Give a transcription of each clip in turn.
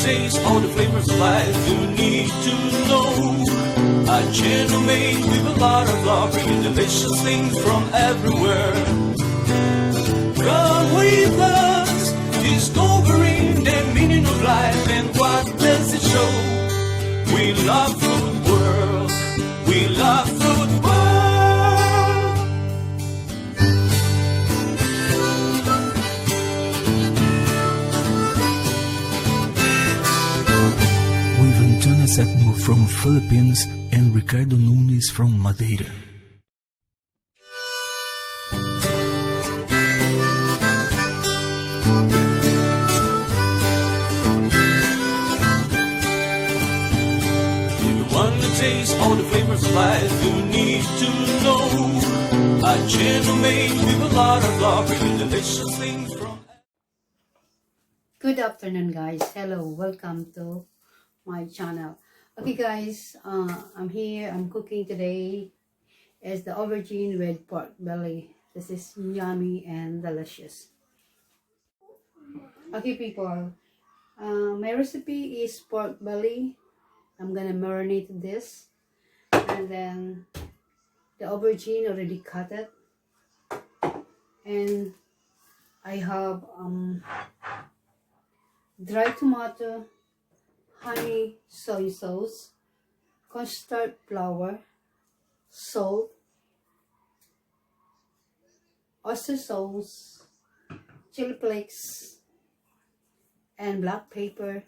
taste all the flavors of life you need to know. A channel made with a lot of love, bringing delicious things from everywhere. Come with us, discovering the meaning of life and what does it show. We love food world, we love food world. With Antonia Septimo from Philippines and Ricardo Nunes from Madeira. Taste all the flavors of life you need to know. A channel made with a lot of love, bringing delicious things from. Good afternoon, guys. Hello, welcome to my channel. Okay, guys, I'm here. I'm cooking today is the aubergine with pork belly. This is yummy and delicious. Okay, people, my recipe is pork belly. I'm gonna marinate this, and then the aubergine already cut it, and I have dry tomato, honey, soy sauce, cornstarch flour, salt, oyster sauce, chili flakes, and black pepper,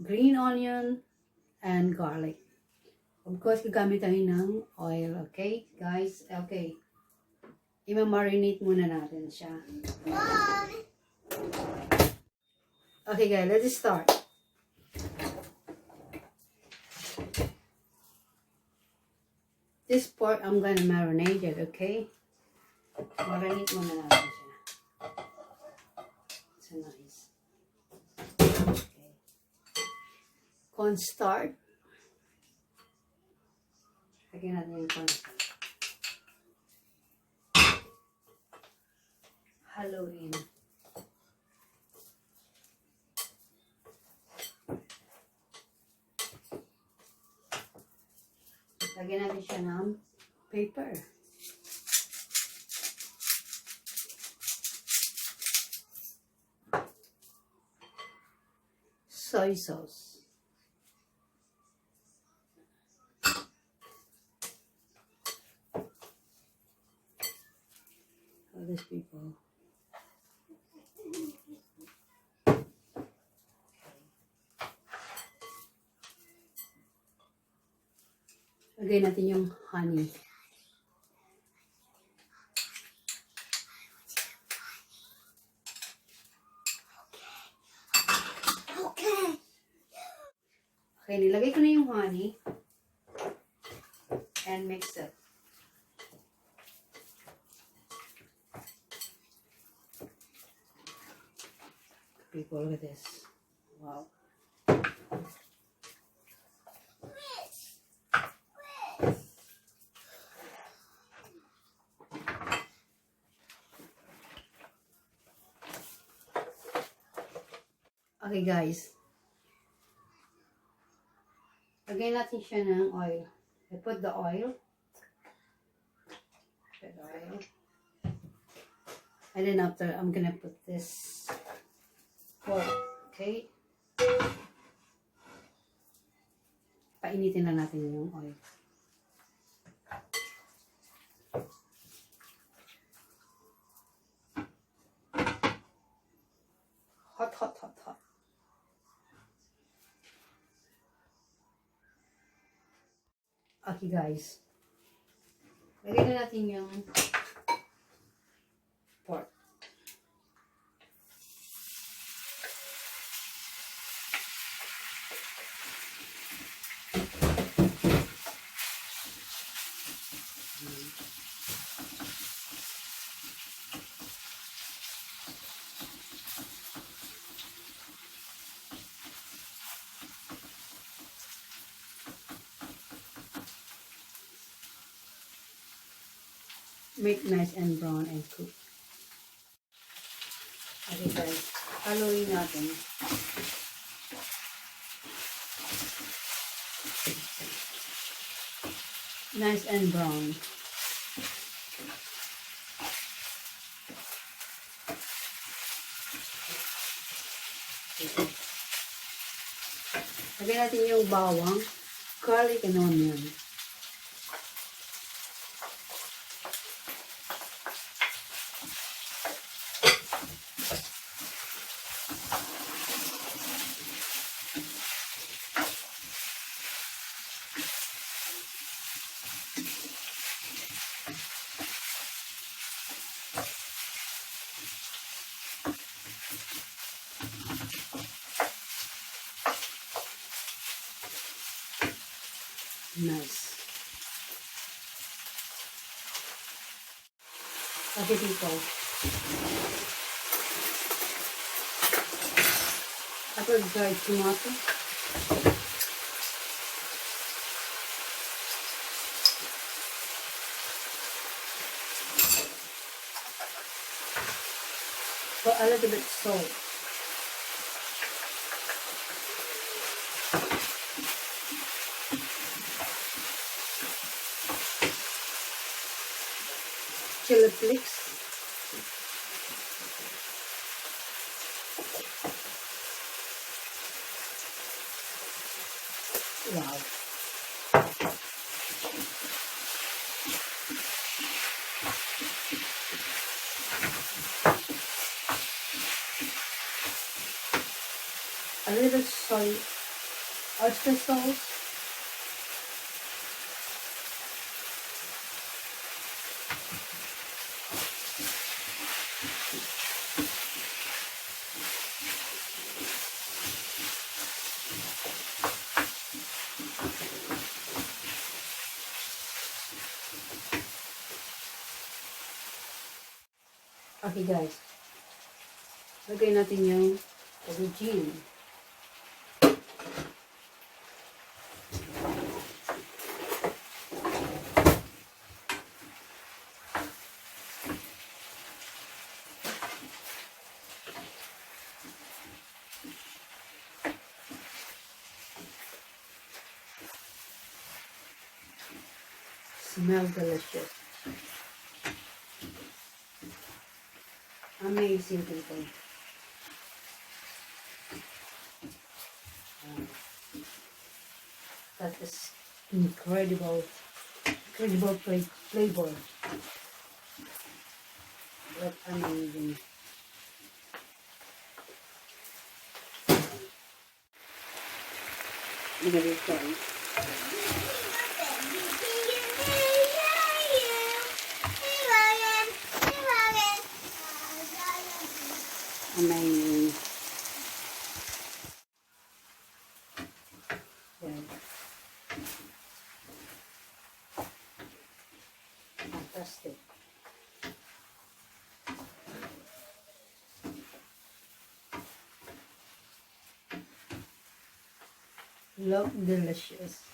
green onion, and garlic. Of course, gagamit tayo ng oil. Okay, guys? Okay. I-marinate muna natin siya. Okay, guys. Let's start. This pork, I'm gonna marinate it, okay? Marinate muna natin siya. So nice. Cornstarch. Lagyan natin yung cornstarch. Haluin. Lagyan natin siya ng paper. Soy sauce. These people. Lagay natin yung honey. Okay, nilagay ko na yung honey and mix it. People, look at this. Wow. Okay, guys. Lagyan natin siya ng oil. I put the oil. And then after, I'm gonna put this pork, okay? Painitin lang natin yung oil. Hot, hot, hot, hot. Okay, guys. Lagyan na natin yung pork. Make nice and brown and cook. Okay guys, haluin natin. Nice and brown. Lagyan natin yung bawang, garlic and onion. Nice. Okay, people. I put dried tomato. Put a little bit salt. Chili flakes. Wow. A little oyster sauce. Okay guys, lagay natin yung aubergine. Smell delicious. Amazing, people. That is incredible flavor. What amazing. Look at this, guys. Amazing. Yeah. Fantastic. Look delicious.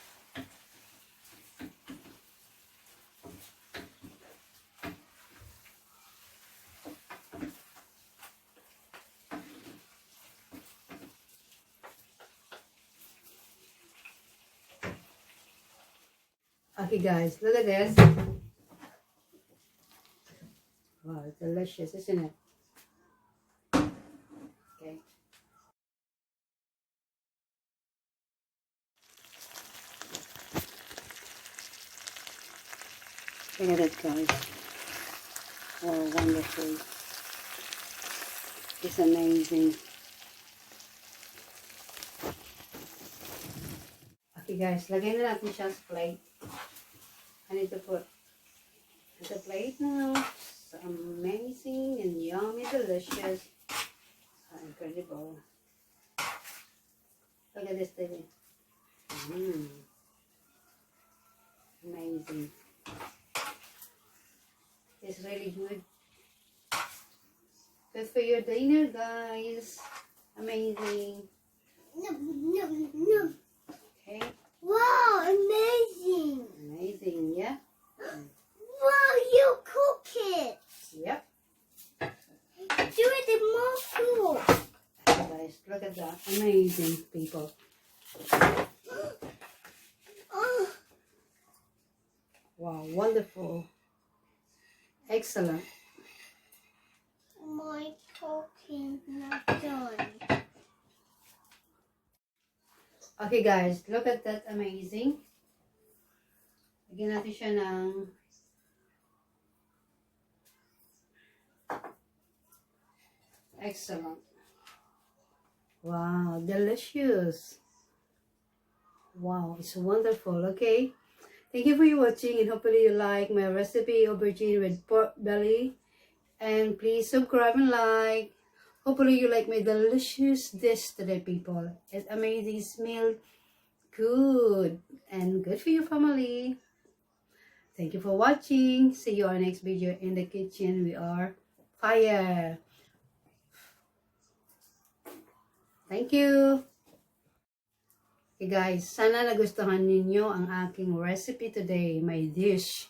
Okay guys, look at this. Wow, it's delicious, isn't it? Okay. Look at it, guys. Oh, wonderful. It's amazing. Okay guys, lagay na natin siya sa plate. I need to put the plate now. It's amazing and yummy, delicious. Incredible. Look at this, baby. Amazing. It's really good. Good for your dinner, guys. Amazing. Okay. Wow, amazing. Amazing, yeah? Wow, you cook it. Yep. Do it in more food. Guys, look at that. Amazing, people. Wow, wonderful. Excellent. My cooking not done. Okay guys, look at that, amazing. Lagyan natin siya ng excellent. Wow, delicious. Wow, it's wonderful. Okay, thank you for watching, and hopefully you like my recipe aubergine with pork belly. And please subscribe and like. Hopefully you like my delicious dish today, people. It's amazing, smell good, and good for your family. Thank you for watching. See you on next video. In the kitchen we are fire. Thank you. Okay guys, sana nagustuhan ninyo ang aking recipe today. My dish.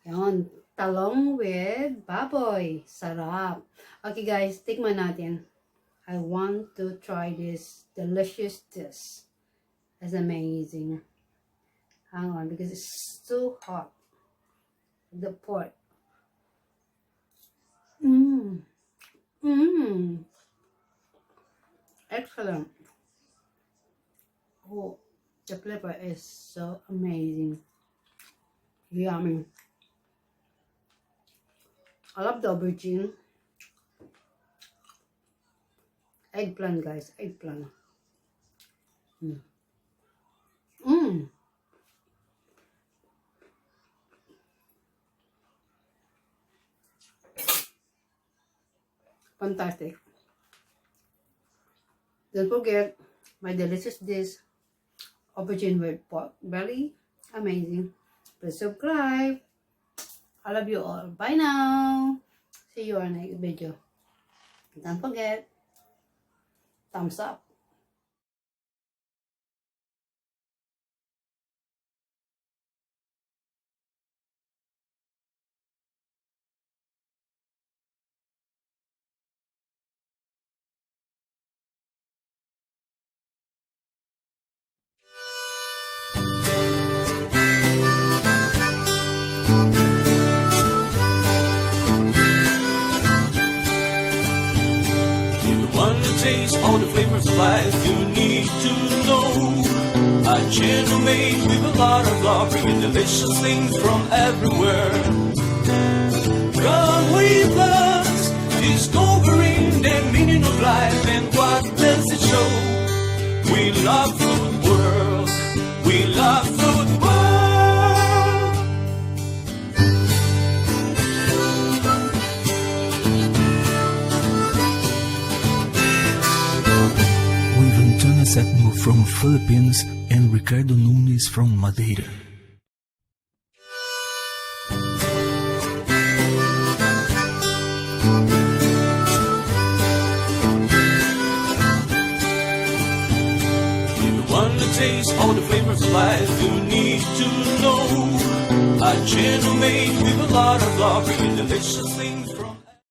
Yan, talong with baboy. Sarap. Okay guys, tikman natin. I want to try this delicious dish. It's amazing. Hang on, because it's too hot. The pork. Excellent. Oh, the flavor is so amazing. Yummy. I love the aubergine. Eggplant, guys. Eggplant. Fantastic. Don't forget my delicious dish, aubergine with pork belly. Amazing. Please subscribe. I love you all. Bye now. See you on next video. Don't forget, thumbs up. Taste all the flavors of life you need to know. A channel made with a lot of love, bringing delicious things from everywhere. Come with us, discovering the meaning of life and what does it show. We love food world, we love food world. Antonia Septimo from Philippines and Ricardo Nunes from Madeira. If you want to taste all the flavors of life, you need to know. A channel made with a lot of love, bringing delicious things.